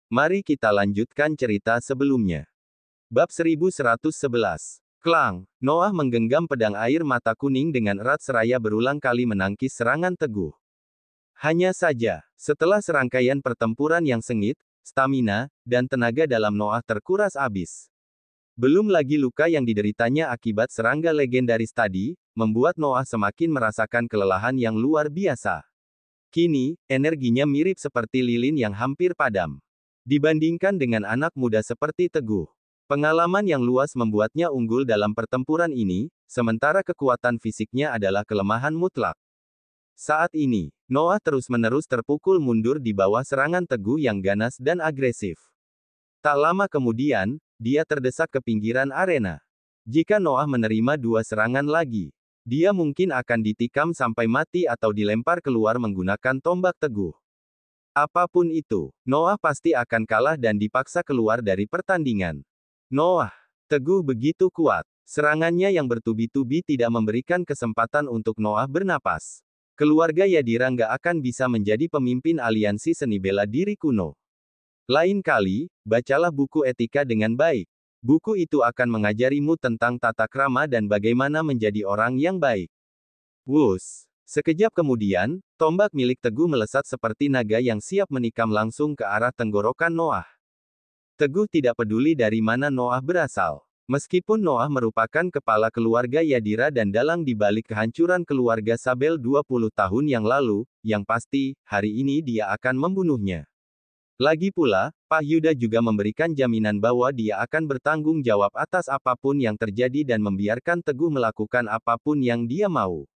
Mari kita lanjutkan cerita sebelumnya. Bab 1111. Klang, Noah menggenggam pedang air mata kuning dengan erat seraya berulang kali menangkis serangan Teguh. Hanya saja, setelah serangkaian pertempuran yang sengit, stamina, dan tenaga dalam Noah terkuras habis. Belum lagi luka yang dideritanya akibat serangga legendaris tadi, membuat Noah semakin merasakan kelelahan yang luar biasa. Kini, energinya mirip seperti lilin yang hampir padam. Dibandingkan dengan anak muda seperti Teguh, pengalaman yang luas membuatnya unggul dalam pertempuran ini, sementara kekuatan fisiknya adalah kelemahan mutlak. Saat ini, Noah terus-menerus terpukul mundur di bawah serangan Teguh yang ganas dan agresif. Tak lama kemudian, dia terdesak ke pinggiran arena. Jika Noah menerima 2 serangan lagi, dia mungkin akan ditikam sampai mati atau dilempar keluar menggunakan tombak Teguh. Apapun itu, Noah pasti akan kalah dan dipaksa keluar dari pertandingan. Noah, Teguh begitu kuat. Serangannya yang bertubi-tubi tidak memberikan kesempatan untuk Noah bernapas. Keluarga Yadira nggak akan bisa menjadi pemimpin aliansi seni bela diri kuno. Lain kali, bacalah buku etika dengan baik. Buku itu akan mengajarimu tentang tata krama dan bagaimana menjadi orang yang baik. Wus! Sekejap kemudian, tombak milik Teguh melesat seperti naga yang siap menikam langsung ke arah tenggorokan Noah. Teguh tidak peduli dari mana Noah berasal. Meskipun Noah merupakan kepala keluarga Yadira dan dalang di balik kehancuran keluarga Sabel 20 tahun yang lalu, yang pasti, hari ini dia akan membunuhnya. Lagi pula, Pak Yuda juga memberikan jaminan bahwa dia akan bertanggung jawab atas apapun yang terjadi dan membiarkan Teguh melakukan apapun yang dia mau.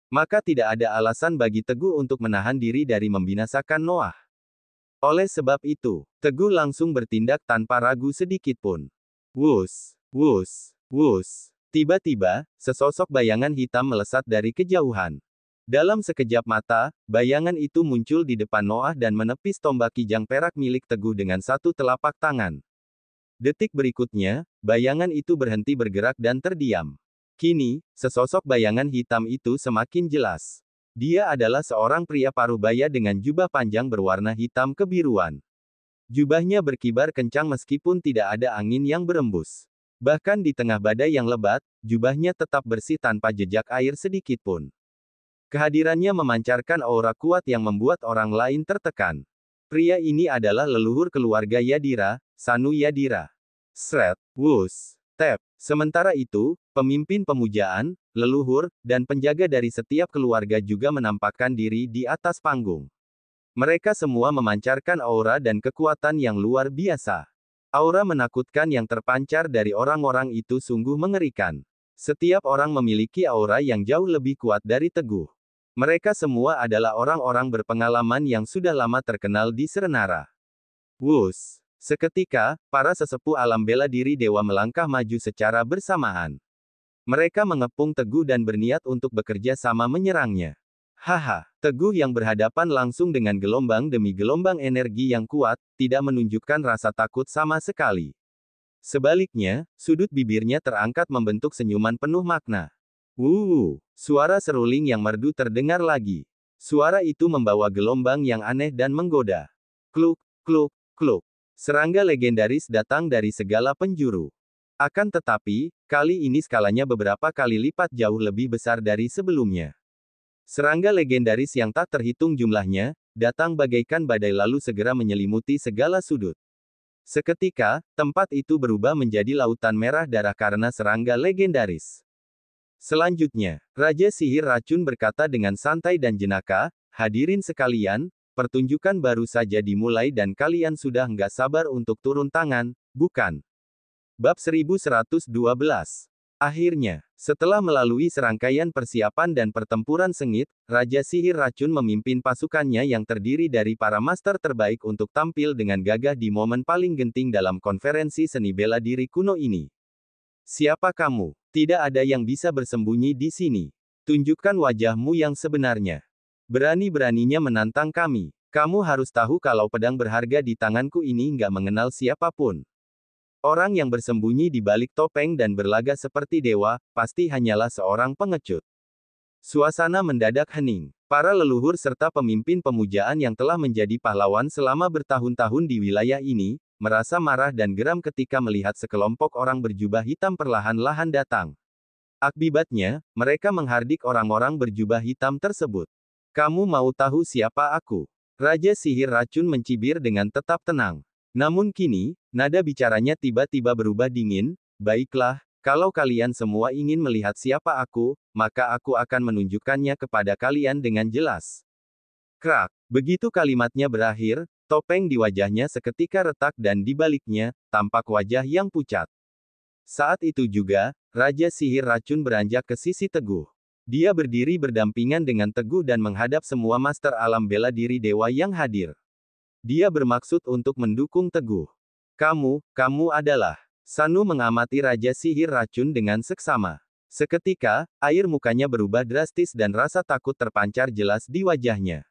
Maka tidak ada alasan bagi Teguh untuk menahan diri dari membinasakan Noah. Oleh sebab itu, Teguh langsung bertindak tanpa ragu sedikit pun. Wus, wus, wus. Tiba-tiba, sesosok bayangan hitam melesat dari kejauhan. Dalam sekejap mata, bayangan itu muncul di depan Noah dan menepis tombak kijang perak milik Teguh dengan satu telapak tangan. Detik berikutnya, bayangan itu berhenti bergerak dan terdiam. Kini, sesosok bayangan hitam itu semakin jelas. Dia adalah seorang pria parubaya dengan jubah panjang berwarna hitam kebiruan. Jubahnya berkibar kencang meskipun tidak ada angin yang berembus. Bahkan di tengah badai yang lebat, jubahnya tetap bersih tanpa jejak air sedikit pun. Kehadirannya memancarkan aura kuat yang membuat orang lain tertekan. Pria ini adalah leluhur keluarga Yadira, Sanu Yadira. Sret, wus, tep. Sementara itu, pemimpin pemujaan, leluhur, dan penjaga dari setiap keluarga juga menampakkan diri di atas panggung. Mereka semua memancarkan aura dan kekuatan yang luar biasa. Aura menakutkan yang terpancar dari orang-orang itu sungguh mengerikan. Setiap orang memiliki aura yang jauh lebih kuat dari Teguh. Mereka semua adalah orang-orang berpengalaman yang sudah lama terkenal di Serenara. Wus! Seketika, para sesepuh alam bela diri dewa melangkah maju secara bersamaan. Mereka mengepung Teguh dan berniat untuk bekerja sama menyerangnya. Haha, Teguh yang berhadapan langsung dengan gelombang demi gelombang energi yang kuat, tidak menunjukkan rasa takut sama sekali. Sebaliknya, sudut bibirnya terangkat membentuk senyuman penuh makna. Suara seruling yang merdu terdengar lagi. Suara itu membawa gelombang yang aneh dan menggoda. Kluk, kluk, kluk. Serangga legendaris datang dari segala penjuru. Akan tetapi, kali ini skalanya beberapa kali lipat jauh lebih besar dari sebelumnya. Serangga legendaris yang tak terhitung jumlahnya, datang bagaikan badai lalu segera menyelimuti segala sudut. Seketika, tempat itu berubah menjadi lautan merah darah karena serangga legendaris. Selanjutnya, Raja Sihir Racun berkata dengan santai dan jenaka, hadirin sekalian, pertunjukan baru saja dimulai dan kalian sudah nggak sabar untuk turun tangan, bukan? Bab 1112. Akhirnya, setelah melalui serangkaian persiapan dan pertempuran sengit, Raja Sihir Racun memimpin pasukannya yang terdiri dari para master terbaik untuk tampil dengan gagah di momen paling genting dalam konferensi seni bela diri kuno ini. Siapa kamu? Tidak ada yang bisa bersembunyi di sini. Tunjukkan wajahmu yang sebenarnya. Berani-beraninya menantang kami. Kamu harus tahu kalau pedang berharga di tanganku ini nggak mengenal siapapun. Orang yang bersembunyi di balik topeng dan berlaga seperti dewa, pasti hanyalah seorang pengecut. Suasana mendadak hening. Para leluhur serta pemimpin pemujaan yang telah menjadi pahlawan selama bertahun-tahun di wilayah ini, merasa marah dan geram ketika melihat sekelompok orang berjubah hitam perlahan-lahan datang. Akibatnya, mereka menghardik orang-orang berjubah hitam tersebut. Kamu mau tahu siapa aku? Raja Sihir Racun mencibir dengan tetap tenang. Namun kini, nada bicaranya tiba-tiba berubah dingin. Baiklah, kalau kalian semua ingin melihat siapa aku, maka aku akan menunjukkannya kepada kalian dengan jelas. Krak, begitu kalimatnya berakhir, topeng di wajahnya seketika retak dan di baliknya, tampak wajah yang pucat. Saat itu juga, Raja Sihir Racun beranjak ke sisi Teguh. Dia berdiri berdampingan dengan Teguh dan menghadap semua master alam bela diri dewa yang hadir. Dia bermaksud untuk mendukung Teguh. Kamu adalah. Sanu mengamati Raja Sihir Racun dengan seksama. Seketika, air mukanya berubah drastis dan rasa takut terpancar jelas di wajahnya.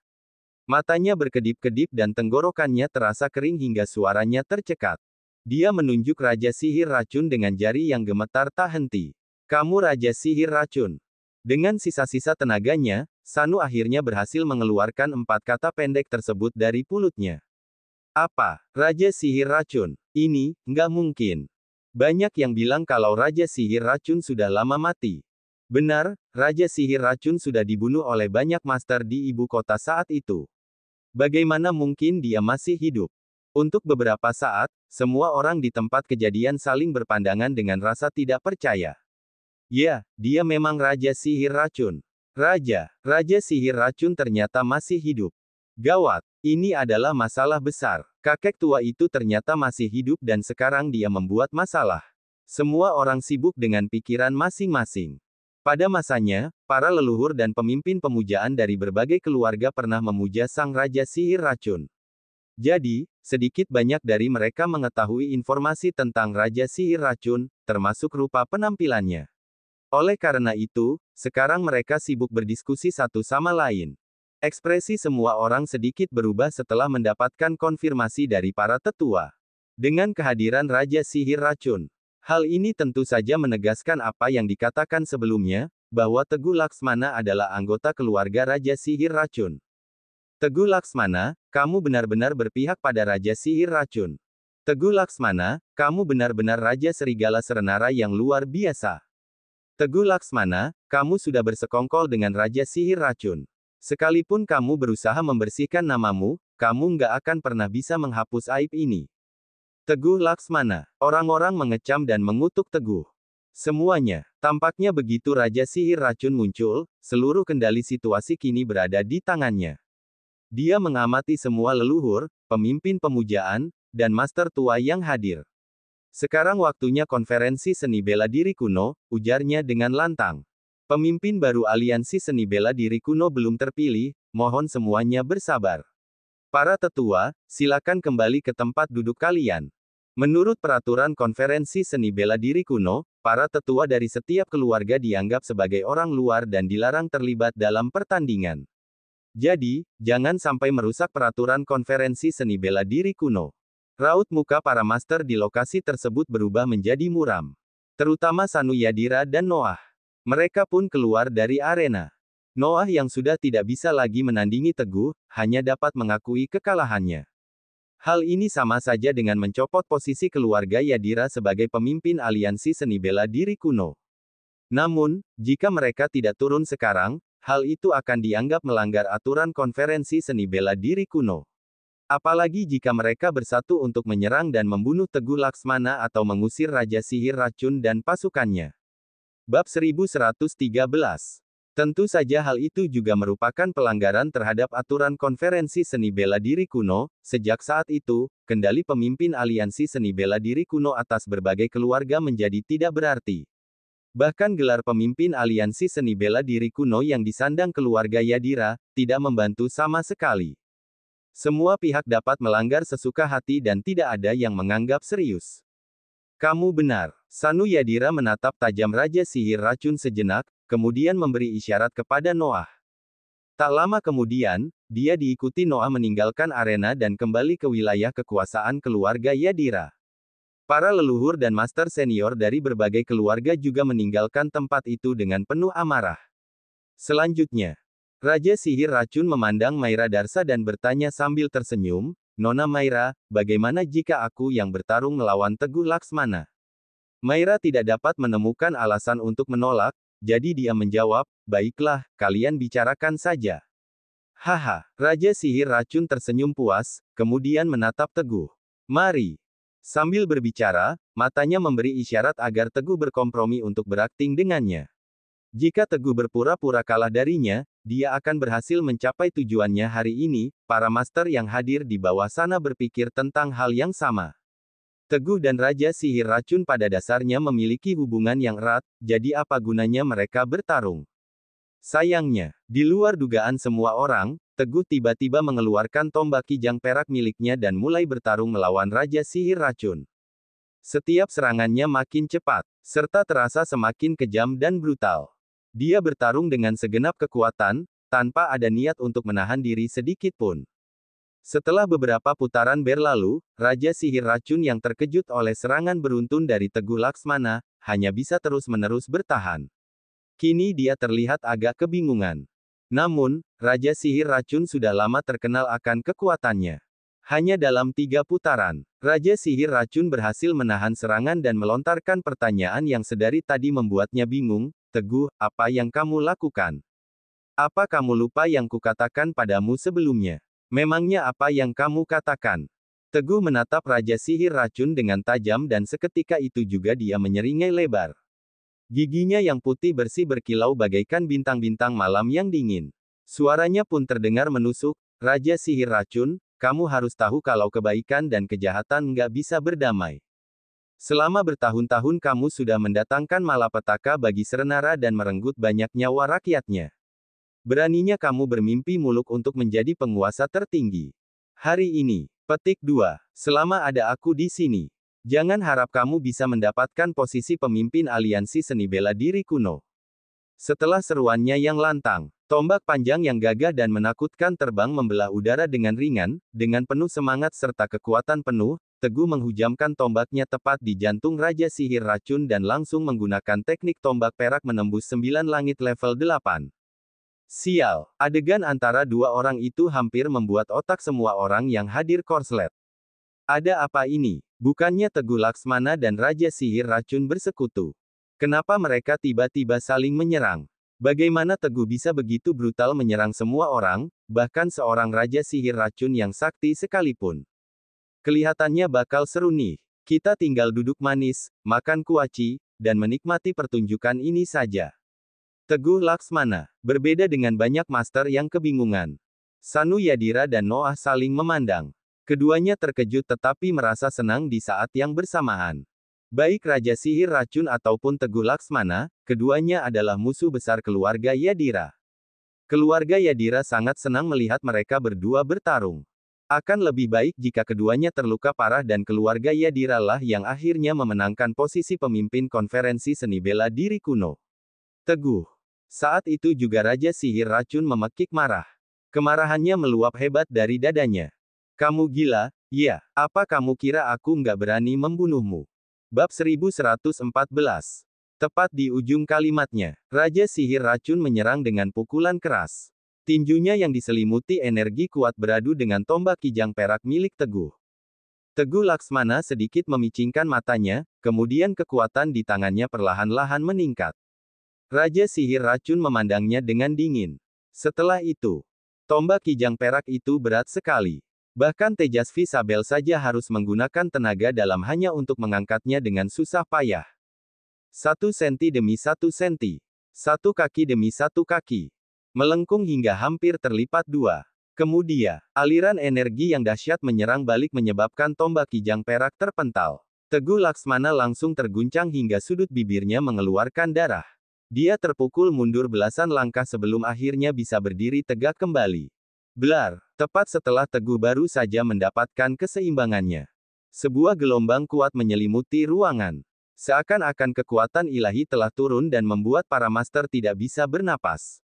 Matanya berkedip-kedip dan tenggorokannya terasa kering hingga suaranya tercekat. Dia menunjuk Raja Sihir Racun dengan jari yang gemetar tak henti. Kamu Raja Sihir Racun. Dengan sisa-sisa tenaganya, Sanu akhirnya berhasil mengeluarkan 4 kata pendek tersebut dari mulutnya. Apa? Raja Sihir Racun? Ini, nggak mungkin. Banyak yang bilang kalau Raja Sihir Racun sudah lama mati. Benar, Raja Sihir Racun sudah dibunuh oleh banyak master di ibu kota saat itu. Bagaimana mungkin dia masih hidup? Untuk beberapa saat, semua orang di tempat kejadian saling berpandangan dengan rasa tidak percaya. Ya, dia memang Raja Sihir Racun. Raja Sihir Racun ternyata masih hidup. Gawat, ini adalah masalah besar. Kakek tua itu ternyata masih hidup dan sekarang dia membuat masalah. Semua orang sibuk dengan pikiran masing-masing. Pada masanya, para leluhur dan pemimpin pemujaan dari berbagai keluarga pernah memuja sang Raja Sihir Racun. Jadi, sedikit banyak dari mereka mengetahui informasi tentang Raja Sihir Racun, termasuk rupa penampilannya. Oleh karena itu, sekarang mereka sibuk berdiskusi satu sama lain. Ekspresi semua orang sedikit berubah setelah mendapatkan konfirmasi dari para tetua. Dengan kehadiran Raja Sihir Racun, hal ini tentu saja menegaskan apa yang dikatakan sebelumnya, bahwa Teguh Laksmana adalah anggota keluarga Raja Sihir Racun. Teguh Laksmana, kamu benar-benar berpihak pada Raja Sihir Racun. Teguh Laksmana, kamu benar-benar Raja Serigala Serenara yang luar biasa. Teguh Laksmana, kamu sudah bersekongkol dengan Raja Sihir Racun. Sekalipun kamu berusaha membersihkan namamu, kamu nggak akan pernah bisa menghapus aib ini. Teguh Laksmana. Orang-orang mengecam dan mengutuk Teguh. Semuanya, tampaknya begitu Raja Sihir Racun muncul, seluruh kendali situasi kini berada di tangannya. Dia mengamati semua leluhur, pemimpin pemujaan, dan master tua yang hadir. Sekarang waktunya konferensi seni bela diri kuno, ujarnya dengan lantang. Pemimpin baru aliansi seni bela diri kuno belum terpilih, mohon semuanya bersabar. Para tetua, silakan kembali ke tempat duduk kalian. Menurut peraturan konferensi seni bela diri kuno, para tetua dari setiap keluarga dianggap sebagai orang luar dan dilarang terlibat dalam pertandingan. Jadi, jangan sampai merusak peraturan konferensi seni bela diri kuno. Raut muka para master di lokasi tersebut berubah menjadi muram. Terutama Sanu Yadira dan Noah. Mereka pun keluar dari arena. Noah yang sudah tidak bisa lagi menandingi Teguh, hanya dapat mengakui kekalahannya. Hal ini sama saja dengan mencopot posisi keluarga Yadira sebagai pemimpin aliansi seni bela diri kuno. Namun, jika mereka tidak turun sekarang, hal itu akan dianggap melanggar aturan konferensi seni bela diri kuno. Apalagi jika mereka bersatu untuk menyerang dan membunuh Teguh Laksmana atau mengusir Raja Sihir Racun dan pasukannya. Bab 1113. Tentu saja hal itu juga merupakan pelanggaran terhadap aturan konferensi seni bela diri kuno. Sejak saat itu, kendali pemimpin aliansi seni bela diri kuno atas berbagai keluarga menjadi tidak berarti. Bahkan gelar pemimpin aliansi seni bela diri kuno yang disandang keluarga Yadira, tidak membantu sama sekali. Semua pihak dapat melanggar sesuka hati dan tidak ada yang menganggap serius. Kamu benar. Sanu Yadira menatap tajam Raja Sihir Racun sejenak, kemudian memberi isyarat kepada Noah. Tak lama kemudian, dia diikuti Noah meninggalkan arena dan kembali ke wilayah kekuasaan keluarga Yadira. Para leluhur dan master senior dari berbagai keluarga juga meninggalkan tempat itu dengan penuh amarah. Selanjutnya, Raja Sihir Racun memandang Maira Darsa dan bertanya sambil tersenyum, "Nona Maira, bagaimana jika aku yang bertarung melawan Teguh Laksmana?" Maira tidak dapat menemukan alasan untuk menolak, jadi dia menjawab, "Baiklah, kalian bicarakan saja." Haha, Raja Sihir Racun tersenyum puas, kemudian menatap Teguh. "Mari." Sambil berbicara, matanya memberi isyarat agar Teguh berkompromi untuk berakting dengannya. Jika Teguh berpura-pura kalah darinya, dia akan berhasil mencapai tujuannya hari ini. Para master yang hadir di bawah sana berpikir tentang hal yang sama. Teguh dan Raja Sihir Racun pada dasarnya memiliki hubungan yang erat, jadi apa gunanya mereka bertarung? Sayangnya, di luar dugaan semua orang, Teguh tiba-tiba mengeluarkan tombak kijang perak miliknya dan mulai bertarung melawan Raja Sihir Racun. Setiap serangannya makin cepat, serta terasa semakin kejam dan brutal. Dia bertarung dengan segenap kekuatan, tanpa ada niat untuk menahan diri sedikit pun. Setelah beberapa putaran berlalu, Raja Sihir Racun yang terkejut oleh serangan beruntun dari Teguh Laksmana, hanya bisa terus-menerus bertahan. Kini dia terlihat agak kebingungan. Namun, Raja Sihir Racun sudah lama terkenal akan kekuatannya. Hanya dalam 3 putaran, Raja Sihir Racun berhasil menahan serangan dan melontarkan pertanyaan yang sedari tadi membuatnya bingung, "Teguh, apa yang kamu lakukan? Apa kamu lupa yang kukatakan padamu sebelumnya? Memangnya apa yang kamu katakan?" Teguh menatap Raja Sihir Racun dengan tajam dan seketika itu juga dia menyeringai lebar. Giginya yang putih bersih berkilau bagaikan bintang-bintang malam yang dingin. Suaranya pun terdengar menusuk, "Raja Sihir Racun, kamu harus tahu kalau kebaikan dan kejahatan nggak bisa berdamai. Selama bertahun-tahun kamu sudah mendatangkan malapetaka bagi Serenara dan merenggut banyak nyawa rakyatnya. Beraninya kamu bermimpi muluk untuk menjadi penguasa tertinggi. Hari ini, petik 2, selama ada aku di sini, jangan harap kamu bisa mendapatkan posisi pemimpin aliansi seni bela diri kuno." Setelah seruannya yang lantang, tombak panjang yang gagah dan menakutkan terbang membelah udara dengan ringan, dengan penuh semangat serta kekuatan penuh, Teguh menghujamkan tombaknya tepat di jantung Raja Sihir Racun dan langsung menggunakan teknik tombak perak menembus 9 langit level 8. Sial, adegan antara dua orang itu hampir membuat otak semua orang yang hadir korslet. Ada apa ini? Bukannya Teguh Laksmana dan Raja Sihir Racun bersekutu? Kenapa mereka tiba-tiba saling menyerang? Bagaimana Teguh bisa begitu brutal menyerang semua orang, bahkan seorang Raja Sihir Racun yang sakti sekalipun? Kelihatannya bakal seru nih. Kita tinggal duduk manis, makan kuaci, dan menikmati pertunjukan ini saja. Teguh Laksmana, berbeda dengan banyak master yang kebingungan. Sanu Yadira dan Noah saling memandang. Keduanya terkejut tetapi merasa senang di saat yang bersamaan. Baik Raja Sihir Racun ataupun Teguh Laksmana, keduanya adalah musuh besar keluarga Yadira. Keluarga Yadira sangat senang melihat mereka berdua bertarung. Akan lebih baik jika keduanya terluka parah dan keluarga Yadira lah yang akhirnya memenangkan posisi pemimpin konferensi seni bela diri kuno. Teguh. Saat itu juga Raja Sihir Racun memekik marah. Kemarahannya meluap hebat dari dadanya. "Kamu gila, ya? Apa kamu kira aku nggak berani membunuhmu?" Bab 1114. Tepat di ujung kalimatnya, Raja Sihir Racun menyerang dengan pukulan keras. Tinjunya yang diselimuti energi kuat beradu dengan tombak kijang perak milik Teguh. Teguh Laksmana sedikit memicingkan matanya, kemudian kekuatan di tangannya perlahan-lahan meningkat. Raja Sihir Racun memandangnya dengan dingin. Setelah itu, tombak kijang perak itu berat sekali. Bahkan Tejasvi Sabel saja harus menggunakan tenaga dalam hanya untuk mengangkatnya dengan susah payah. 1 senti demi 1 senti. 1 kaki demi 1 kaki. Melengkung hingga hampir terlipat 2. Kemudian, aliran energi yang dahsyat menyerang balik menyebabkan tombak kijang perak terpental. Teguh Laksmana langsung terguncang hingga sudut bibirnya mengeluarkan darah. Dia terpukul mundur belasan langkah sebelum akhirnya bisa berdiri tegak kembali. Blar, tepat setelah Teguh baru saja mendapatkan keseimbangannya. Sebuah gelombang kuat menyelimuti ruangan. Seakan-akan kekuatan ilahi telah turun dan membuat para master tidak bisa bernapas.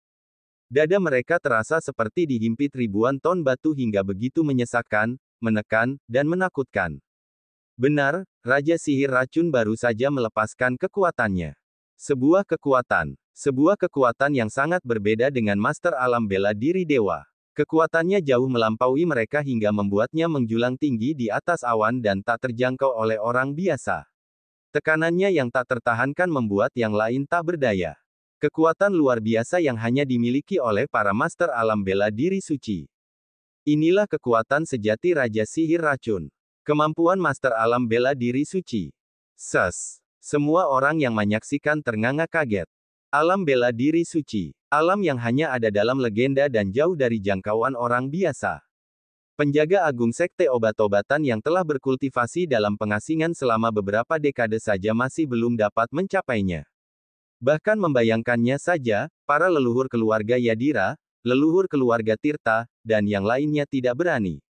Dada mereka terasa seperti dihimpit ribuan ton batu hingga begitu menyesakkan, menekan, dan menakutkan. Benar, Raja Sihir Racun baru saja melepaskan kekuatannya. Sebuah kekuatan yang sangat berbeda dengan Master Alam Bela Diri Dewa. Kekuatannya jauh melampaui mereka hingga membuatnya menjulang tinggi di atas awan dan tak terjangkau oleh orang biasa. Tekanannya yang tak tertahankan membuat yang lain tak berdaya. Kekuatan luar biasa yang hanya dimiliki oleh para Master Alam Bela Diri Suci. Inilah kekuatan sejati Raja Sihir Racun. Kemampuan Master Alam Bela Diri Suci. Semua orang yang menyaksikan ternganga kaget. Alam bela diri suci. Alam yang hanya ada dalam legenda dan jauh dari jangkauan orang biasa. Penjaga agung sekte obat-obatan yang telah berkultivasi dalam pengasingan selama beberapa dekade saja masih belum dapat mencapainya. Bahkan membayangkannya saja, para leluhur keluarga Yadira, leluhur keluarga Tirta, dan yang lainnya tidak berani.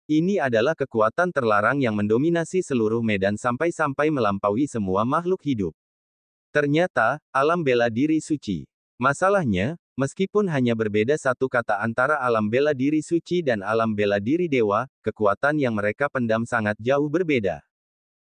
Ini adalah kekuatan terlarang yang mendominasi seluruh medan sampai-sampai melampaui semua makhluk hidup. Ternyata, alam bela diri suci. Masalahnya, meskipun hanya berbeda satu kata antara alam bela diri suci dan alam bela diri dewa, kekuatan yang mereka pendam sangat jauh berbeda.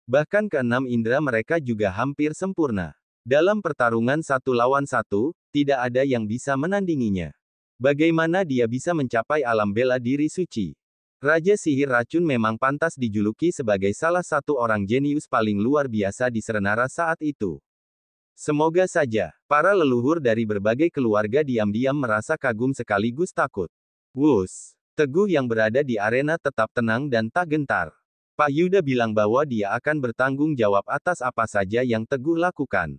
Bahkan keenam indera mereka juga hampir sempurna. Dalam pertarungan satu lawan satu, tidak ada yang bisa menandinginya. Bagaimana dia bisa mencapai alam bela diri suci? Raja Sihir Racun memang pantas dijuluki sebagai salah satu orang jenius paling luar biasa di Serenara saat itu. Semoga saja, para leluhur dari berbagai keluarga diam-diam merasa kagum sekaligus takut. Wus, Teguh yang berada di arena tetap tenang dan tak gentar. Pak Yuda bilang bahwa dia akan bertanggung jawab atas apa saja yang Teguh lakukan.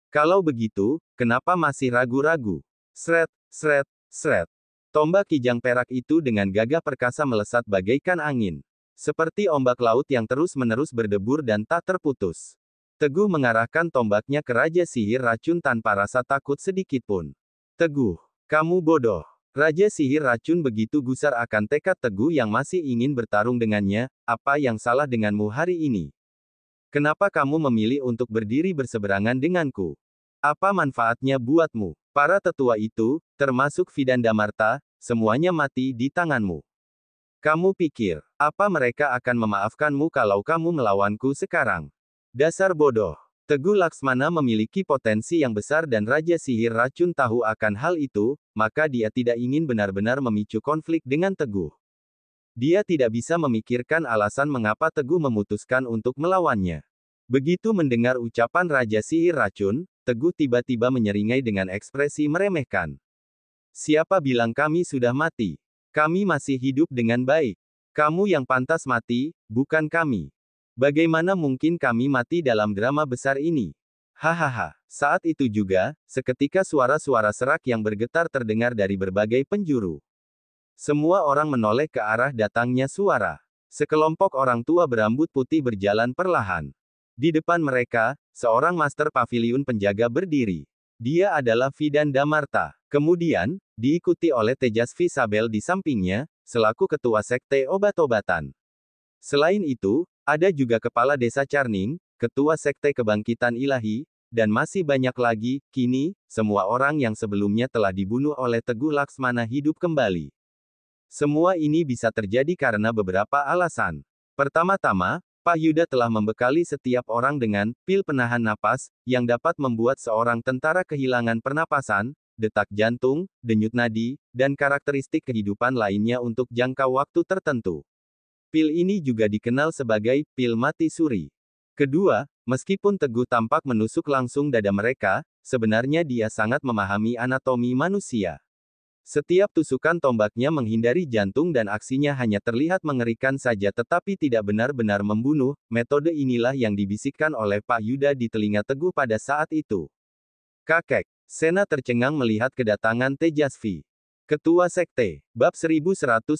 Kalau begitu, kenapa masih ragu-ragu? Sret, sret, sret. Tombak kijang perak itu dengan gagah perkasa melesat bagaikan angin. Seperti ombak laut yang terus-menerus berdebur dan tak terputus. Teguh mengarahkan tombaknya ke Raja Sihir Racun tanpa rasa takut sedikitpun. Teguh, kamu bodoh. Raja Sihir Racun begitu gusar akan tekad Teguh yang masih ingin bertarung dengannya. Apa yang salah denganmu hari ini? Kenapa kamu memilih untuk berdiri berseberangan denganku? Apa manfaatnya buatmu? Para tetua itu, termasuk Vidandamarta, semuanya mati di tanganmu. Kamu pikir, apa mereka akan memaafkanmu kalau kamu melawanku sekarang? Dasar bodoh. Teguh Laksmana memiliki potensi yang besar dan Raja Sihir Racun tahu akan hal itu, maka dia tidak ingin benar-benar memicu konflik dengan Teguh. Dia tidak bisa memikirkan alasan mengapa Teguh memutuskan untuk melawannya. Begitu mendengar ucapan Raja Sihir Racun, Teguh tiba-tiba menyeringai dengan ekspresi meremehkan. Siapa bilang kami sudah mati? Kami masih hidup dengan baik. Kamu yang pantas mati, bukan kami. Bagaimana mungkin kami mati dalam drama besar ini? Hahaha. Saat itu juga, seketika suara-suara serak yang bergetar terdengar dari berbagai penjuru. Semua orang menoleh ke arah datangnya suara. Sekelompok orang tua berambut putih berjalan perlahan. Di depan mereka, seorang master paviliun penjaga berdiri. Dia adalah Vidandamarta. Kemudian, diikuti oleh Tejasvi Sabel di sampingnya, selaku ketua sekte obat-obatan. Selain itu, ada juga kepala desa Charning, ketua sekte kebangkitan ilahi, dan masih banyak lagi. Kini, semua orang yang sebelumnya telah dibunuh oleh Teguh Laksmana hidup kembali. Semua ini bisa terjadi karena beberapa alasan. Pertama-tama, Pak Yuda telah membekali setiap orang dengan pil penahan napas, yang dapat membuat seorang tentara kehilangan pernapasan, detak jantung, denyut nadi, dan karakteristik kehidupan lainnya untuk jangka waktu tertentu. Pil ini juga dikenal sebagai pil mati suri. Kedua, meskipun Teguh tampak menusuk langsung dada mereka, sebenarnya dia sangat memahami anatomi manusia. Setiap tusukan tombaknya menghindari jantung dan aksinya hanya terlihat mengerikan saja tetapi tidak benar-benar membunuh. Metode inilah yang dibisikkan oleh Pak Yuda di telinga Teguh pada saat itu. Kakek. Sena tercengang melihat kedatangan Tejasvi. Ketua Sekte. Bab 1115.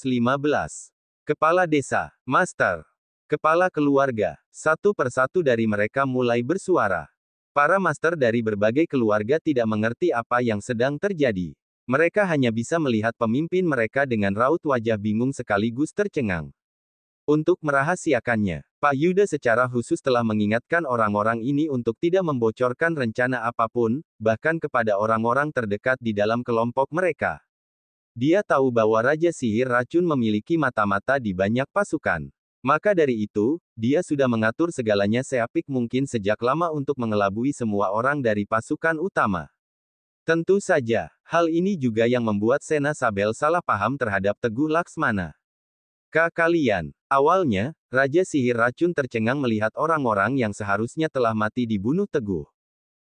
Kepala Desa. Master. Kepala Keluarga. Satu persatu dari mereka mulai bersuara. Para master dari berbagai keluarga tidak mengerti apa yang sedang terjadi. Mereka hanya bisa melihat pemimpin mereka dengan raut wajah bingung sekaligus tercengang. Untuk merahasiakannya, Pak Yuda secara khusus telah mengingatkan orang-orang ini untuk tidak membocorkan rencana apapun, bahkan kepada orang-orang terdekat di dalam kelompok mereka. Dia tahu bahwa Raja Sihir Racun memiliki mata-mata di banyak pasukan. Maka dari itu, dia sudah mengatur segalanya seapik mungkin sejak lama untuk mengelabui semua orang dari pasukan utama. Tentu saja, hal ini juga yang membuat Sena Sabel salah paham terhadap Teguh Laksmana. Kalian, awalnya, Raja Sihir Racun tercengang melihat orang-orang yang seharusnya telah mati dibunuh Teguh.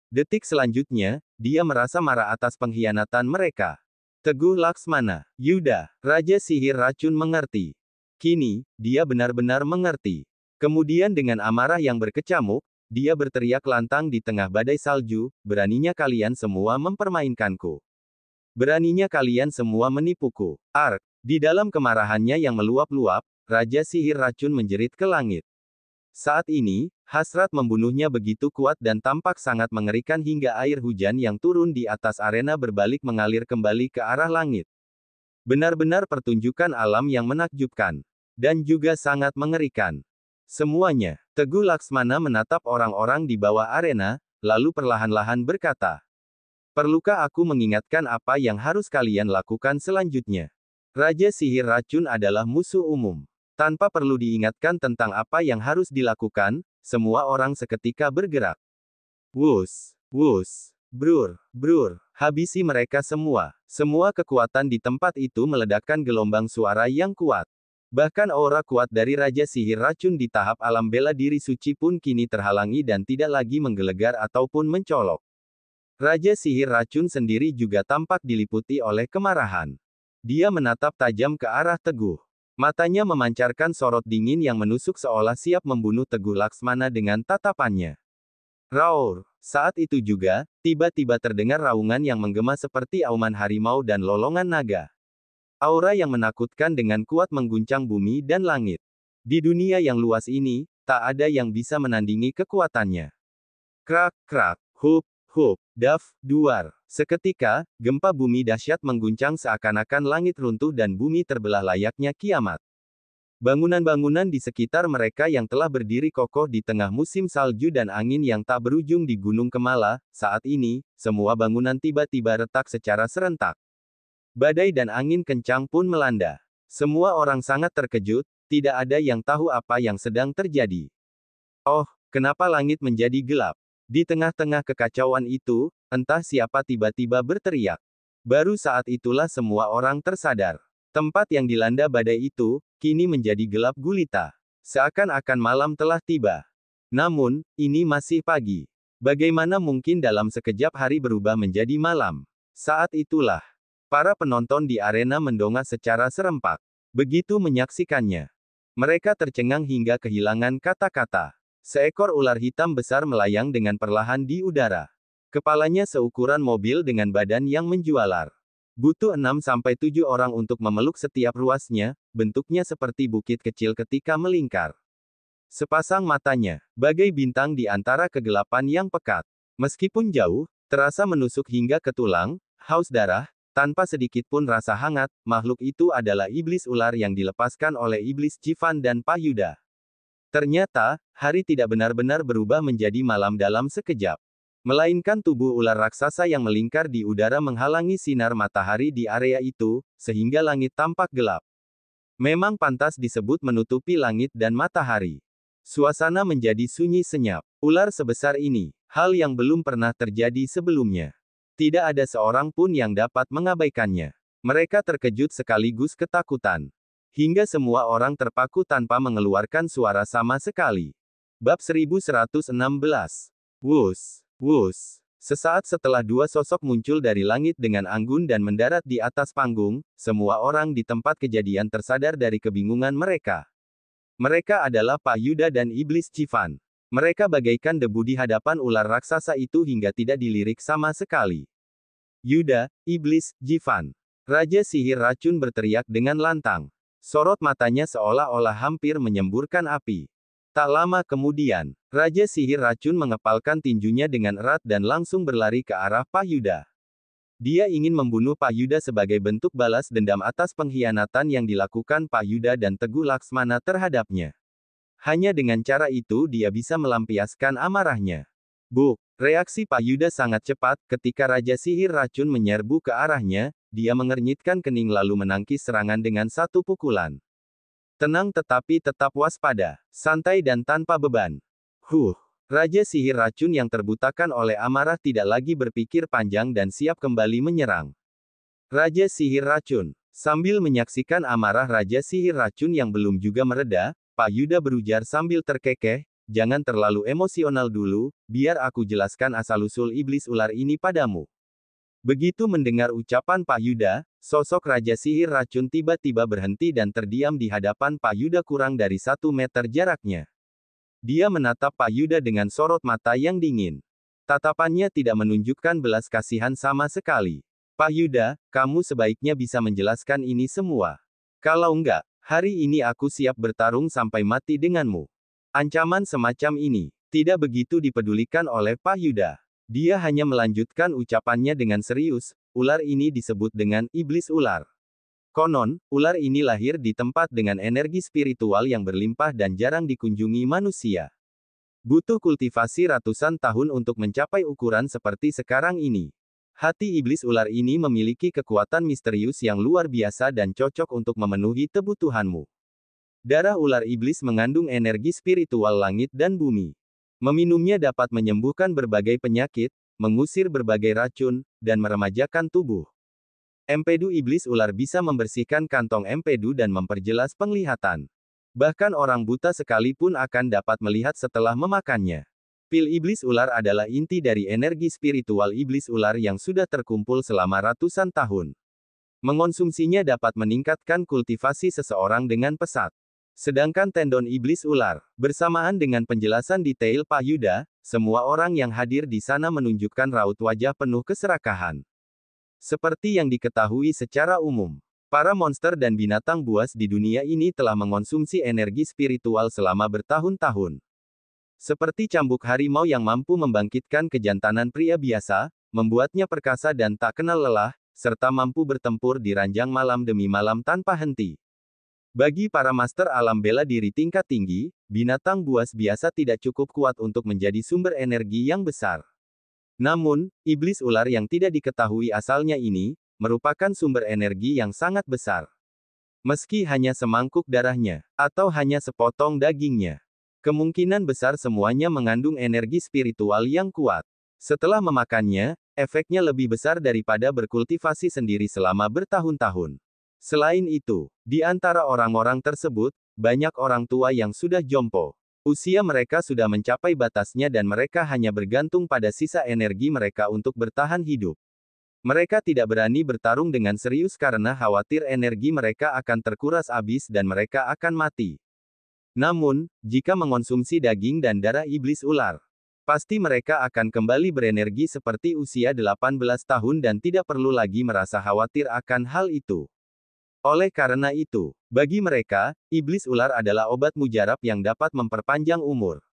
Detik selanjutnya, dia merasa marah atas pengkhianatan mereka. Teguh Laksmana, Yuda, Raja Sihir Racun mengerti. Kini, dia benar-benar mengerti. Kemudian dengan amarah yang berkecamuk, dia berteriak lantang di tengah badai salju, beraninya kalian semua mempermainkanku. Beraninya kalian semua menipuku. Ark, di dalam kemarahannya yang meluap-luap, Raja Sihir Racun menjerit ke langit. Saat ini, hasrat membunuhnya begitu kuat dan tampak sangat mengerikan hingga air hujan yang turun di atas arena berbalik mengalir kembali ke arah langit. Benar-benar pertunjukan alam yang menakjubkan. Dan juga sangat mengerikan. Semuanya, Teguh Laksmana menatap orang-orang di bawah arena, lalu perlahan-lahan berkata, "Perlukah aku mengingatkan apa yang harus kalian lakukan selanjutnya? Raja Sihir Racun adalah musuh umum. Tanpa perlu diingatkan tentang apa yang harus dilakukan, semua orang seketika bergerak. Wus, wus, brur, brur, habisi mereka semua." Semua kekuatan di tempat itu meledakkan gelombang suara yang kuat. Bahkan aura kuat dari Raja Sihir Racun di tahap alam bela diri suci pun kini terhalangi dan tidak lagi menggelegar ataupun mencolok. Raja Sihir Racun sendiri juga tampak diliputi oleh kemarahan. Dia menatap tajam ke arah Teguh. Matanya memancarkan sorot dingin yang menusuk seolah siap membunuh Teguh Laksmana dengan tatapannya. Raur! Saat itu juga, tiba-tiba terdengar raungan yang menggema seperti auman harimau dan lolongan naga. Aura yang menakutkan dengan kuat mengguncang bumi dan langit. Di dunia yang luas ini, tak ada yang bisa menandingi kekuatannya. Krak, krak, hup, hup, daf, duar. Seketika, gempa bumi dahsyat mengguncang seakan-akan langit runtuh dan bumi terbelah layaknya kiamat. Bangunan-bangunan di sekitar mereka yang telah berdiri kokoh di tengah musim salju dan angin yang tak berujung di Gunung Kemala, saat ini, semua bangunan tiba-tiba retak secara serentak. Badai dan angin kencang pun melanda. Semua orang sangat terkejut, tidak ada yang tahu apa yang sedang terjadi. Oh, kenapa langit menjadi gelap? Di tengah-tengah kekacauan itu, entah siapa tiba-tiba berteriak. Baru saat itulah semua orang tersadar. Tempat yang dilanda badai itu, kini menjadi gelap gulita. Seakan-akan malam telah tiba. Namun, ini masih pagi. Bagaimana mungkin dalam sekejap hari berubah menjadi malam? Saat itulah, para penonton di arena mendongak secara serempak. Begitu menyaksikannya, mereka tercengang hingga kehilangan kata-kata. Seekor ular hitam besar melayang dengan perlahan di udara. Kepalanya seukuran mobil dengan badan yang menjualar. Butuh 6-7 orang untuk memeluk setiap ruasnya, bentuknya seperti bukit kecil ketika melingkar. Sepasang matanya, bagai bintang di antara kegelapan yang pekat. Meskipun jauh, terasa menusuk hingga ke tulang, haus darah, tanpa sedikit pun rasa hangat, makhluk itu adalah iblis ular yang dilepaskan oleh iblis Jivan dan Pahyuda. Ternyata, hari tidak benar-benar berubah menjadi malam dalam sekejap. Melainkan tubuh ular raksasa yang melingkar di udara menghalangi sinar matahari di area itu, sehingga langit tampak gelap. Memang pantas disebut menutupi langit dan matahari. Suasana menjadi sunyi senyap. Ular sebesar ini, hal yang belum pernah terjadi sebelumnya. Tidak ada seorang pun yang dapat mengabaikannya. Mereka terkejut sekaligus ketakutan. Hingga semua orang terpaku tanpa mengeluarkan suara sama sekali. Bab 1116. Wus, wus. Sesaat setelah dua sosok muncul dari langit dengan anggun dan mendarat di atas panggung, semua orang di tempat kejadian tersadar dari kebingungan mereka. Mereka adalah Pahyuda dan Iblis Jivan. Mereka bagaikan debu di hadapan ular raksasa itu hingga tidak dilirik sama sekali. Yuda, Iblis, Jivan. Raja Sihir Racun berteriak dengan lantang. Sorot matanya seolah-olah hampir menyemburkan api. Tak lama kemudian, Raja Sihir Racun mengepalkan tinjunya dengan erat dan langsung berlari ke arah Pahyuda. Dia ingin membunuh Pahyuda sebagai bentuk balas dendam atas pengkhianatan yang dilakukan Pahyuda dan Teguh Laksmana terhadapnya. Hanya dengan cara itu dia bisa melampiaskan amarahnya. Buk! Reaksi Pahyuda sangat cepat, ketika Raja Sihir Racun menyerbu ke arahnya, dia mengernyitkan kening lalu menangkis serangan dengan satu pukulan. Tenang tetapi tetap waspada, santai dan tanpa beban. Raja sihir racun yang terbutakan oleh amarah tidak lagi berpikir panjang dan siap kembali menyerang. Raja sihir racun. Sambil menyaksikan amarah Raja sihir racun yang belum juga mereda, Pak Yuda berujar sambil terkekeh, "Jangan terlalu emosional dulu, biar aku jelaskan asal-usul iblis ular ini padamu." Begitu mendengar ucapan Pak Yuda, sosok Raja sihir racun tiba-tiba berhenti dan terdiam di hadapan Pak Yuda kurang dari 1 meter jaraknya. Dia menatap Pak Yuda dengan sorot mata yang dingin. Tatapannya tidak menunjukkan belas kasihan sama sekali. "Pak Yuda, kamu sebaiknya bisa menjelaskan ini semua. Kalau enggak, hari ini aku siap bertarung sampai mati denganmu." Ancaman semacam ini tidak begitu dipedulikan oleh Pak Yuda. Dia hanya melanjutkan ucapannya dengan serius, "Ular ini disebut dengan iblis ular. Konon, ular ini lahir di tempat dengan energi spiritual yang berlimpah dan jarang dikunjungi manusia. Butuh kultivasi ratusan tahun untuk mencapai ukuran seperti sekarang ini. Hati iblis ular ini memiliki kekuatan misterius yang luar biasa dan cocok untuk memenuhi kebutuhanmu. Darah ular iblis mengandung energi spiritual langit dan bumi. Meminumnya dapat menyembuhkan berbagai penyakit, mengusir berbagai racun, dan meremajakan tubuh. Empedu iblis ular bisa membersihkan kantong empedu dan memperjelas penglihatan. Bahkan orang buta sekalipun akan dapat melihat setelah memakannya. Pil iblis ular adalah inti dari energi spiritual iblis ular yang sudah terkumpul selama ratusan tahun. Mengonsumsinya dapat meningkatkan kultivasi seseorang dengan pesat. Sedangkan tendon iblis ular, bersamaan dengan penjelasan detail Pak Yuda, semua orang yang hadir di sana menunjukkan raut wajah penuh keserakahan. Seperti yang diketahui secara umum, para monster dan binatang buas di dunia ini telah mengonsumsi energi spiritual selama bertahun-tahun. Seperti cambuk harimau yang mampu membangkitkan kejantanan pria biasa, membuatnya perkasa dan tak kenal lelah, serta mampu bertempur di ranjang malam demi malam tanpa henti. Bagi para master alam bela diri tingkat tinggi, binatang buas biasa tidak cukup kuat untuk menjadi sumber energi yang besar. Namun, iblis ular yang tidak diketahui asalnya ini, merupakan sumber energi yang sangat besar. Meski hanya semangkuk darahnya, atau hanya sepotong dagingnya, kemungkinan besar semuanya mengandung energi spiritual yang kuat. Setelah memakannya, efeknya lebih besar daripada berkultivasi sendiri selama bertahun-tahun. Selain itu, di antara orang-orang tersebut, banyak orang tua yang sudah jompo. Usia mereka sudah mencapai batasnya dan mereka hanya bergantung pada sisa energi mereka untuk bertahan hidup. Mereka tidak berani bertarung dengan serius karena khawatir energi mereka akan terkuras habis dan mereka akan mati. Namun, jika mengonsumsi daging dan darah iblis ular, pasti mereka akan kembali berenergi seperti usia 18 tahun dan tidak perlu lagi merasa khawatir akan hal itu. Oleh karena itu, bagi mereka, iblis ular adalah obat mujarab yang dapat memperpanjang umur.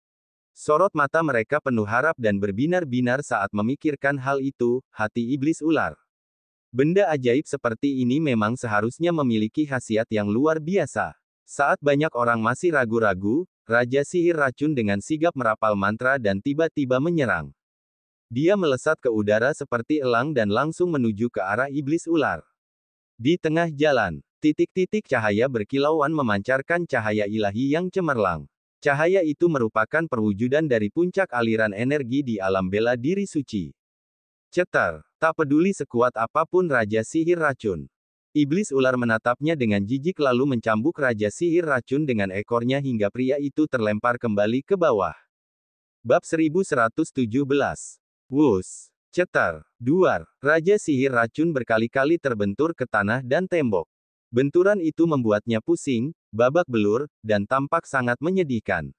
Sorot mata mereka penuh harap dan berbinar-binar saat memikirkan hal itu, hati iblis ular. Benda ajaib seperti ini memang seharusnya memiliki khasiat yang luar biasa. Saat banyak orang masih ragu-ragu, Raja sihir racun dengan sigap merapal mantra dan tiba-tiba menyerang. Dia melesat ke udara seperti elang dan langsung menuju ke arah iblis ular. Di tengah jalan, titik-titik cahaya berkilauan memancarkan cahaya ilahi yang cemerlang. Cahaya itu merupakan perwujudan dari puncak aliran energi di alam bela diri suci. Cetar, tak peduli sekuat apapun Raja sihir racun. Iblis ular menatapnya dengan jijik lalu mencambuk Raja sihir racun dengan ekornya hingga pria itu terlempar kembali ke bawah. Bab 1117. Wus. Cetar, duar, Raja sihir racun berkali-kali terbentur ke tanah dan tembok. Benturan itu membuatnya pusing, babak belur, dan tampak sangat menyedihkan.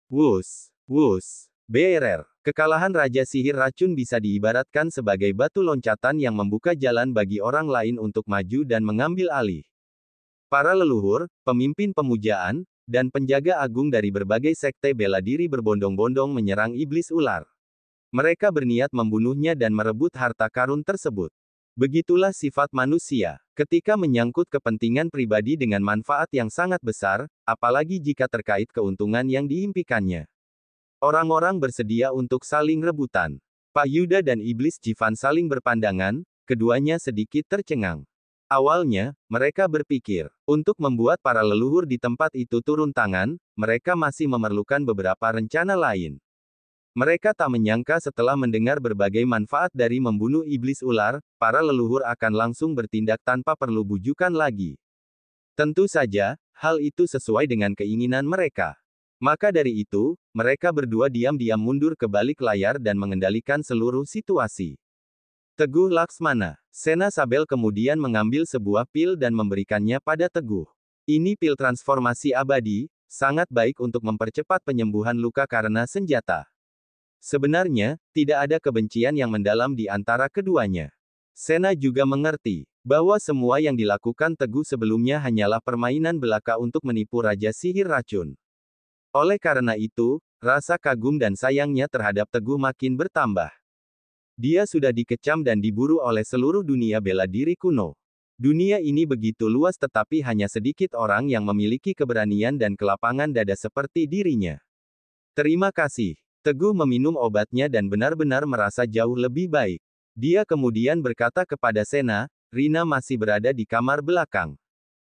Wus, wus, BRR. Kekalahan Raja sihir racun bisa diibaratkan sebagai batu loncatan yang membuka jalan bagi orang lain untuk maju dan mengambil alih. Para leluhur, pemimpin pemujaan, dan penjaga agung dari berbagai sekte bela diri berbondong-bondong menyerang iblis ular. Mereka berniat membunuhnya dan merebut harta karun tersebut. Begitulah sifat manusia. Ketika menyangkut kepentingan pribadi dengan manfaat yang sangat besar, apalagi jika terkait keuntungan yang diimpikannya. Orang-orang bersedia untuk saling rebutan. Pak Yuda dan Iblis Jivan saling berpandangan, keduanya sedikit tercengang. Awalnya, mereka berpikir, untuk membuat para leluhur di tempat itu turun tangan, mereka masih memerlukan beberapa rencana lain. Mereka tak menyangka setelah mendengar berbagai manfaat dari membunuh iblis ular, para leluhur akan langsung bertindak tanpa perlu bujukan lagi. Tentu saja, hal itu sesuai dengan keinginan mereka. Maka dari itu, mereka berdua diam-diam mundur ke balik layar dan mengendalikan seluruh situasi. Teguh Laksmana. Sena Sabel kemudian mengambil sebuah pil dan memberikannya pada Teguh. Ini pil transformasi abadi, sangat baik untuk mempercepat penyembuhan luka karena senjata. Sebenarnya, tidak ada kebencian yang mendalam di antara keduanya. Sena juga mengerti bahwa semua yang dilakukan Teguh sebelumnya hanyalah permainan belaka untuk menipu Raja Sihir Racun. Oleh karena itu, rasa kagum dan sayangnya terhadap Teguh makin bertambah. Dia sudah dikecam dan diburu oleh seluruh dunia bela diri kuno. Dunia ini begitu luas tetapi hanya sedikit orang yang memiliki keberanian dan kelapangan dada seperti dirinya. Terima kasih. Teguh meminum obatnya dan benar-benar merasa jauh lebih baik. Dia kemudian berkata kepada Sena, Rina masih berada di kamar belakang.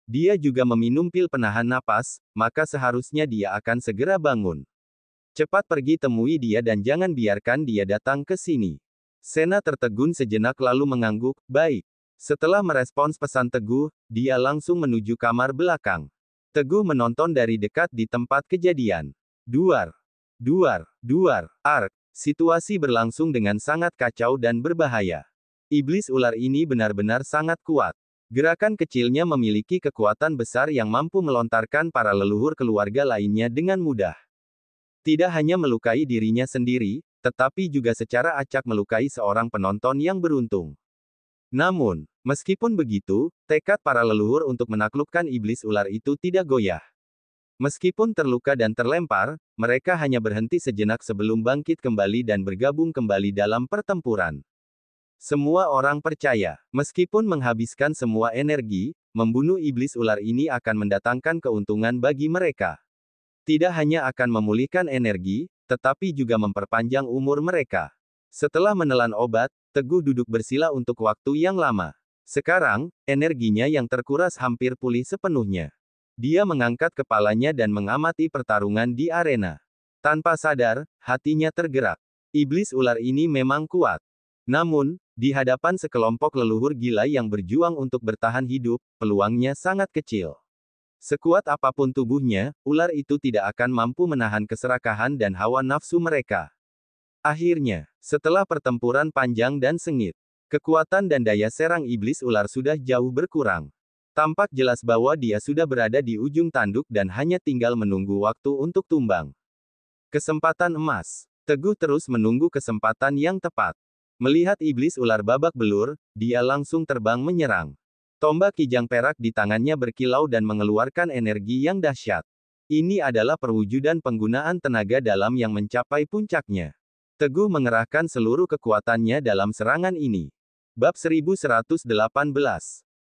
Dia juga meminum pil penahan napas, maka seharusnya dia akan segera bangun. Cepat pergi temui dia dan jangan biarkan dia datang ke sini. Sena tertegun sejenak lalu mengangguk, baik. Setelah merespons pesan Teguh, dia langsung menuju kamar belakang. Teguh menonton dari dekat di tempat kejadian. Duar. Situasi berlangsung dengan sangat kacau dan berbahaya. Iblis ular ini benar-benar sangat kuat. Gerakan kecilnya memiliki kekuatan besar yang mampu melontarkan para leluhur keluarga lainnya dengan mudah. Tidak hanya melukai dirinya sendiri, tetapi juga secara acak melukai seorang penonton yang beruntung. Namun, meskipun begitu, tekad para leluhur untuk menaklukkan iblis ular itu tidak goyah. Meskipun terluka dan terlempar, mereka hanya berhenti sejenak sebelum bangkit kembali dan bergabung kembali dalam pertempuran. Semua orang percaya, meskipun menghabiskan semua energi, membunuh iblis ular ini akan mendatangkan keuntungan bagi mereka. Tidak hanya akan memulihkan energi, tetapi juga memperpanjang umur mereka. Setelah menelan obat, Teguh duduk bersila untuk waktu yang lama. Sekarang, energinya yang terkuras hampir pulih sepenuhnya. Dia mengangkat kepalanya dan mengamati pertarungan di arena. Tanpa sadar, hatinya tergerak. Iblis ular ini memang kuat. Namun, di hadapan sekelompok leluhur gila yang berjuang untuk bertahan hidup, peluangnya sangat kecil. Sekuat apapun tubuhnya, ular itu tidak akan mampu menahan keserakahan dan hawa nafsu mereka. Akhirnya, setelah pertempuran panjang dan sengit, kekuatan dan daya serang iblis ular sudah jauh berkurang. Tampak jelas bahwa dia sudah berada di ujung tanduk dan hanya tinggal menunggu waktu untuk tumbang. Kesempatan emas. Teguh terus menunggu kesempatan yang tepat. Melihat iblis ular babak belur, dia langsung terbang menyerang. Tombak kijang perak di tangannya berkilau dan mengeluarkan energi yang dahsyat. Ini adalah perwujudan penggunaan tenaga dalam yang mencapai puncaknya. Teguh mengerahkan seluruh kekuatannya dalam serangan ini. Bab 1118.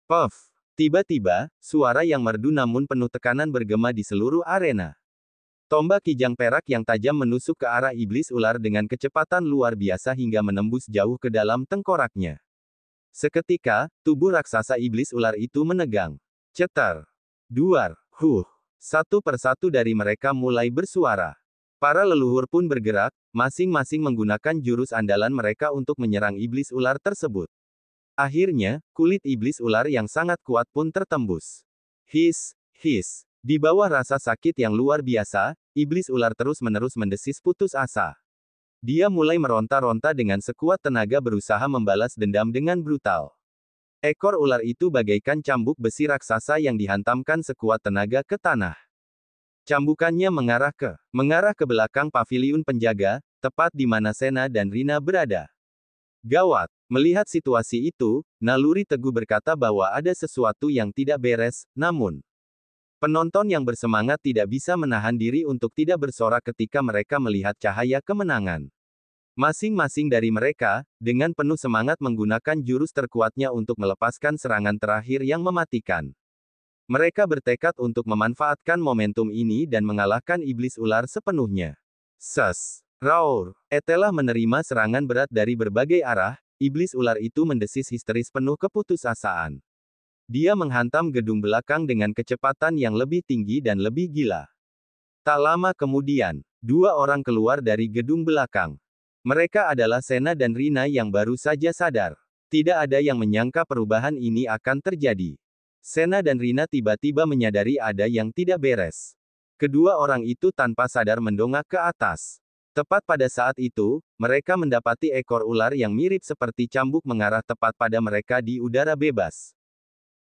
Puff. Tiba-tiba, suara yang merdu namun penuh tekanan bergema di seluruh arena. Tombak kijang perak yang tajam menusuk ke arah iblis ular dengan kecepatan luar biasa hingga menembus jauh ke dalam tengkoraknya. Seketika, tubuh raksasa iblis ular itu menegang. Cetar. Duar. Satu persatu dari mereka mulai bersuara. Para leluhur pun bergerak, masing-masing menggunakan jurus andalan mereka untuk menyerang iblis ular tersebut. Akhirnya, kulit iblis ular yang sangat kuat pun tertembus. His. Di bawah rasa sakit yang luar biasa, iblis ular terus-menerus mendesis putus asa. Dia mulai meronta-ronta dengan sekuat tenaga berusaha membalas dendam dengan brutal. Ekor ular itu bagaikan cambuk besi raksasa yang dihantamkan sekuat tenaga ke tanah. Cambukannya mengarah ke belakang paviliun penjaga, tepat di mana Sena dan Rina berada. Gawat. Melihat situasi itu, naluri Teguh berkata bahwa ada sesuatu yang tidak beres, namun penonton yang bersemangat tidak bisa menahan diri untuk tidak bersorak ketika mereka melihat cahaya kemenangan. Masing-masing dari mereka, dengan penuh semangat menggunakan jurus terkuatnya untuk melepaskan serangan terakhir yang mematikan. Mereka bertekad untuk memanfaatkan momentum ini dan mengalahkan iblis ular sepenuhnya. Raur. Setelah menerima serangan berat dari berbagai arah, iblis ular itu mendesis histeris penuh keputusasaan. Dia menghantam gedung belakang dengan kecepatan yang lebih tinggi dan lebih gila. Tak lama kemudian, dua orang keluar dari gedung belakang. Mereka adalah Sena dan Rina yang baru saja sadar. Tidak ada yang menyangka perubahan ini akan terjadi. Sena dan Rina tiba-tiba menyadari ada yang tidak beres. Kedua orang itu tanpa sadar mendongak ke atas. Tepat pada saat itu, mereka mendapati ekor ular yang mirip seperti cambuk mengarah tepat pada mereka di udara bebas.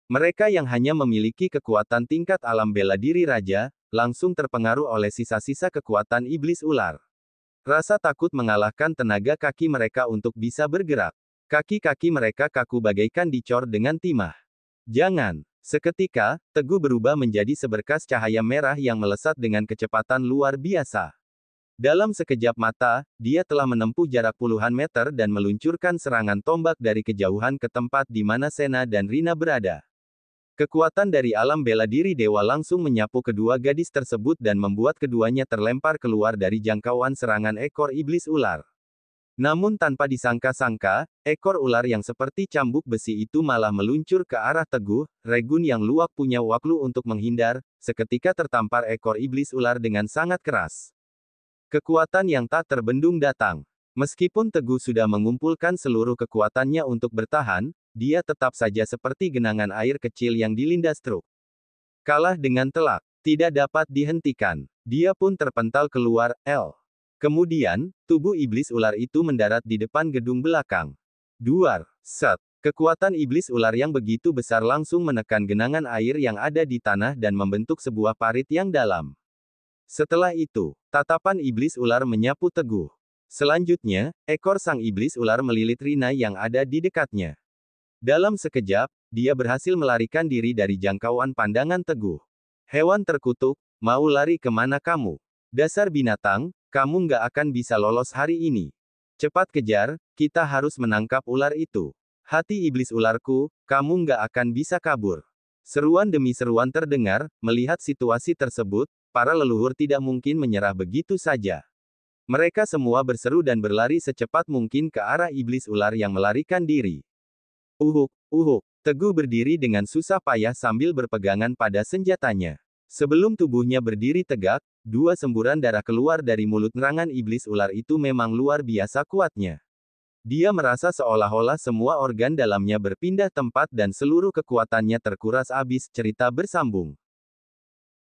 Mereka yang hanya memiliki kekuatan tingkat alam bela diri raja, langsung terpengaruh oleh sisa-sisa kekuatan iblis ular. Rasa takut mengalahkan tenaga kaki mereka untuk bisa bergerak. Kaki-kaki mereka kaku bagaikan dicor dengan timah. Jangan! Seketika, Teguh berubah menjadi seberkas cahaya merah yang melesat dengan kecepatan luar biasa. Dalam sekejap mata, dia telah menempuh jarak puluhan meter dan meluncurkan serangan tombak dari kejauhan ke tempat di mana Sena dan Rina berada. Kekuatan dari alam bela diri dewa langsung menyapu kedua gadis tersebut dan membuat keduanya terlempar keluar dari jangkauan serangan ekor iblis ular. Namun tanpa disangka-sangka, ekor ular yang seperti cambuk besi itu malah meluncur ke arah Teguh. Regun yang luak punya waktu untuk menghindar, seketika tertampar ekor iblis ular dengan sangat keras. Kekuatan yang tak terbendung datang. Meskipun Teguh sudah mengumpulkan seluruh kekuatannya untuk bertahan, dia tetap saja seperti genangan air kecil yang dilindas truk. Kalah dengan telak, tidak dapat dihentikan. Dia pun terpental keluar. Kemudian, tubuh iblis ular itu mendarat di depan gedung belakang. Duar, set. Kekuatan iblis ular yang begitu besar langsung menekan genangan air yang ada di tanah dan membentuk sebuah parit yang dalam. Setelah itu, tatapan iblis ular menyapu Teguh. Selanjutnya, ekor sang iblis ular melilit Rina yang ada di dekatnya. Dalam sekejap, dia berhasil melarikan diri dari jangkauan pandangan Teguh. Hewan terkutuk, mau lari kemana kamu? Dasar binatang, kamu nggak akan bisa lolos hari ini. Cepat kejar, kita harus menangkap ular itu. Hati iblis ularku, kamu nggak akan bisa kabur. Seruan demi seruan terdengar. Melihat situasi tersebut, para leluhur tidak mungkin menyerah begitu saja. Mereka semua berseru dan berlari secepat mungkin ke arah iblis ular yang melarikan diri. Uhuk. Teguh berdiri dengan susah payah sambil berpegangan pada senjatanya. Sebelum tubuhnya berdiri tegak, dua semburan darah keluar dari mulut nerangan iblis ular itu memang luar biasa kuatnya. Dia merasa seolah-olah semua organ dalamnya berpindah tempat dan seluruh kekuatannya terkuras habis. Cerita bersambung.